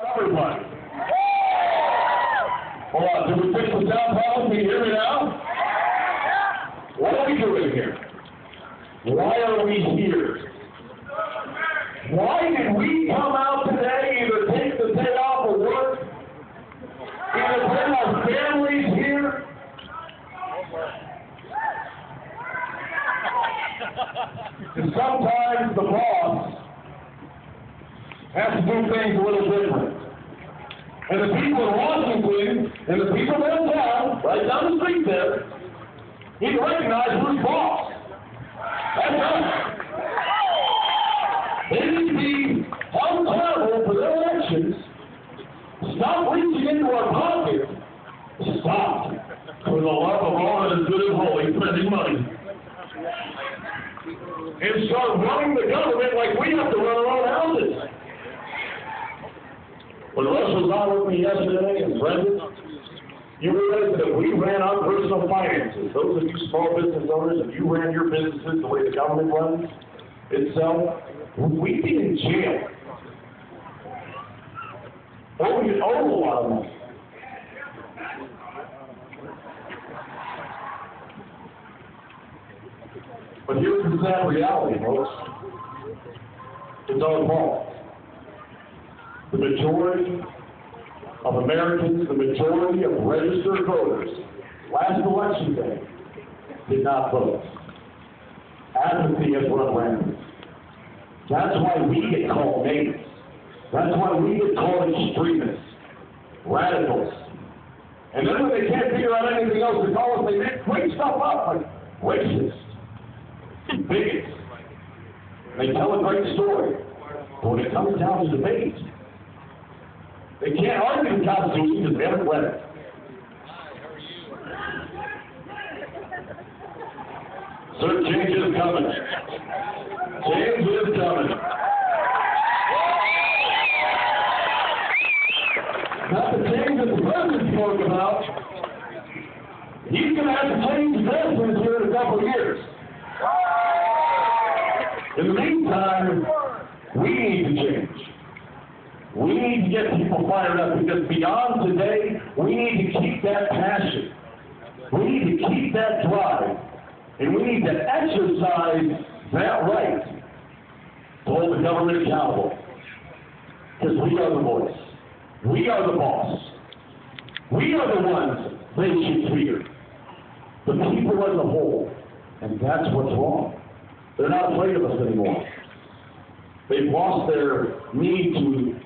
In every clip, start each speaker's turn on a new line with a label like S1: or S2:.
S1: Everybody. Hold on, did we fix the sound problem? Can you hear me now? What are we doing here? Why are we here? Why did we come out today, either take the day off of work, either bring our families here? And sometimes the boss has to do things a little different. And the people in Washington and the people downtown, right down the street there, need to recognize who's boss. That's us. They need to be held accountable for their actions. Stop reaching into our pockets. Stop, for the love of all that is good and holy, spending money. And start running the government like we have to run our own houses. When Russ was on with me yesterday and Brendan, you realize that if we ran our personal finances, those of you small business owners, if you ran your businesses the way the government runs itself, we'd be in jail. Or we'd owe a lot of money. But here's the sad reality, folks. It's our fault. The majority of Americans, the majority of registered voters, last election day, did not vote. Apathy has run rampant. That's why we get called natives. That's why we get called extremists, radicals. And then when they can't figure out anything else to call us, they make great stuff up like racists, bigots. They tell a great story. But when it comes down to debate, they can't argue the Constitution because they haven't read it. So change is coming. Change is coming. Not the change that the president spoke about. He's going to have to change the president here in a couple of years. In the meantime, we need to change. We need to get people fired up because beyond today, we need to keep that passion. We need to keep that drive. And we need to exercise that right to hold the government accountable. Because we are the voice. We are the boss. We are the ones they should fear. The people as a whole. And that's what's wrong. They're not afraid of us anymore. They've lost their need to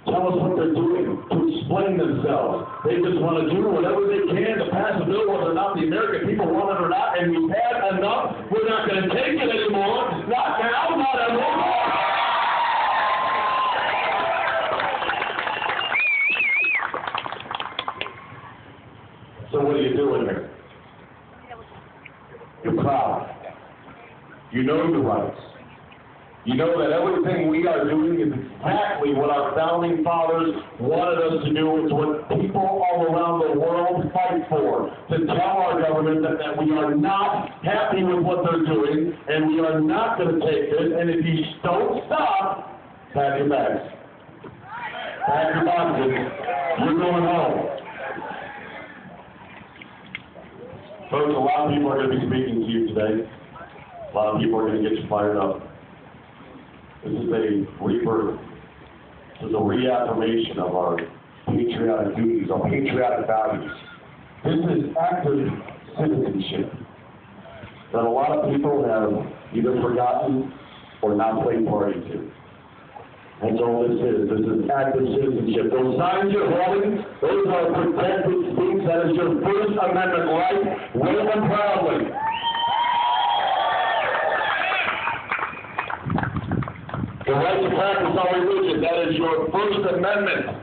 S1: tell us what they're doing, to explain themselves. They just want to do whatever they can to pass a bill, whether or not the American people want it or not, and we've had enough. We're not going to take it anymore. Not now, not anymore. So what are you doing here? You're proud. You know your rights. You know that everything we are doing is exactly what our founding fathers wanted us to do. It's what people all around the world fight for. To tell our government that we are not happy with what they're doing, and we are not going to take it. And if you don't stop, pack your bags. Pack your boxes. You're going home. Folks, a lot of people are going to be speaking to you today. A lot of people are going to get you fired up. This is a rebirth. This is a reaffirmation of our patriotic duties, our patriotic values. This is active citizenship that a lot of people have either forgotten or not played party to. That's all this is. This is active citizenship. Those signs you're holding, those are protected speech. That is your First Amendment right. Wave them proudly. The right to practice our religion, that is your First Amendment.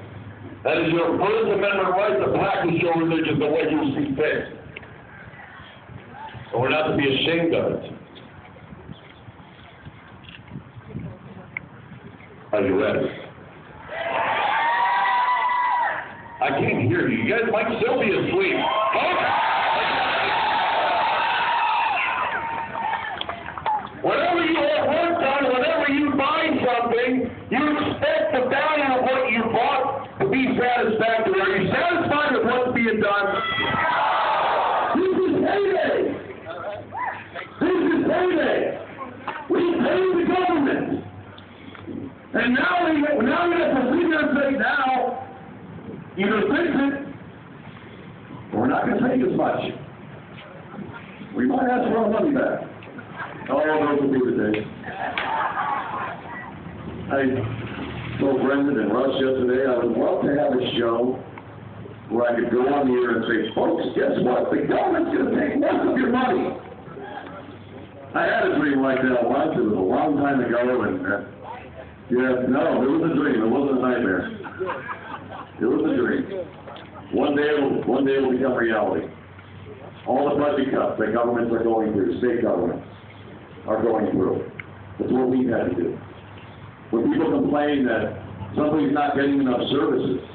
S1: That is your First Amendment right to practice your religion the way you see fit. And we're not to be ashamed of it. Are you ready? I can't hear you. You guys might still be asleep. Whenever you have work done, whenever you buy something, you expect the value of what you And now you have to sit there and say, now, either fix it, or we're not going to take as much. We might ask for our money back. Oh, those will be the days. I told Brendan and Russ yesterday I would love to have a show where I could go on the air and say, folks, guess what? The government's going to take most of your money. I had a dream like that once. It was a long time ago, and no, it was a dream. It wasn't a nightmare. It was a dream. One day it will become reality. All the budget cuts that governments are going through, state governments are going through. That's what we've had to do. When people complain that somebody's not getting enough services,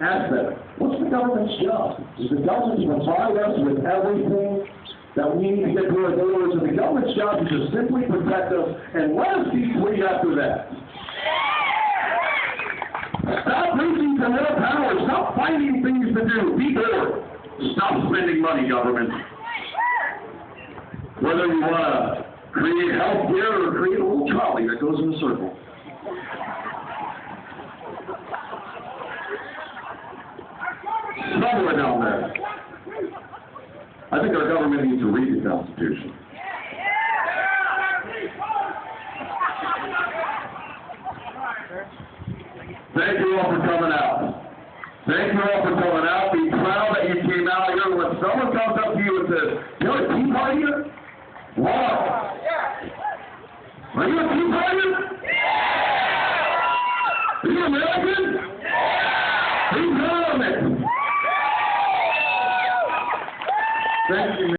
S1: ask them, what's the government's job? Does the government provide us with everything that we need to get to our doors? And the government's job is to simply protect us and let us be free after that. Stop reaching for more power. Stop finding things to do. Be bored. Stop spending money, government. Whether you want to create health care or create a little trolley that goes in a circle. Somewhere down there. I think our government needs to read the Constitution. Thank you all for coming out. Thank you all for coming out. Be proud that you came out here. When someone comes up to you and says, "You're a Tea Partier?" Wow. Are you a Tea Partier? Are you American? Be proud of it. Thank you.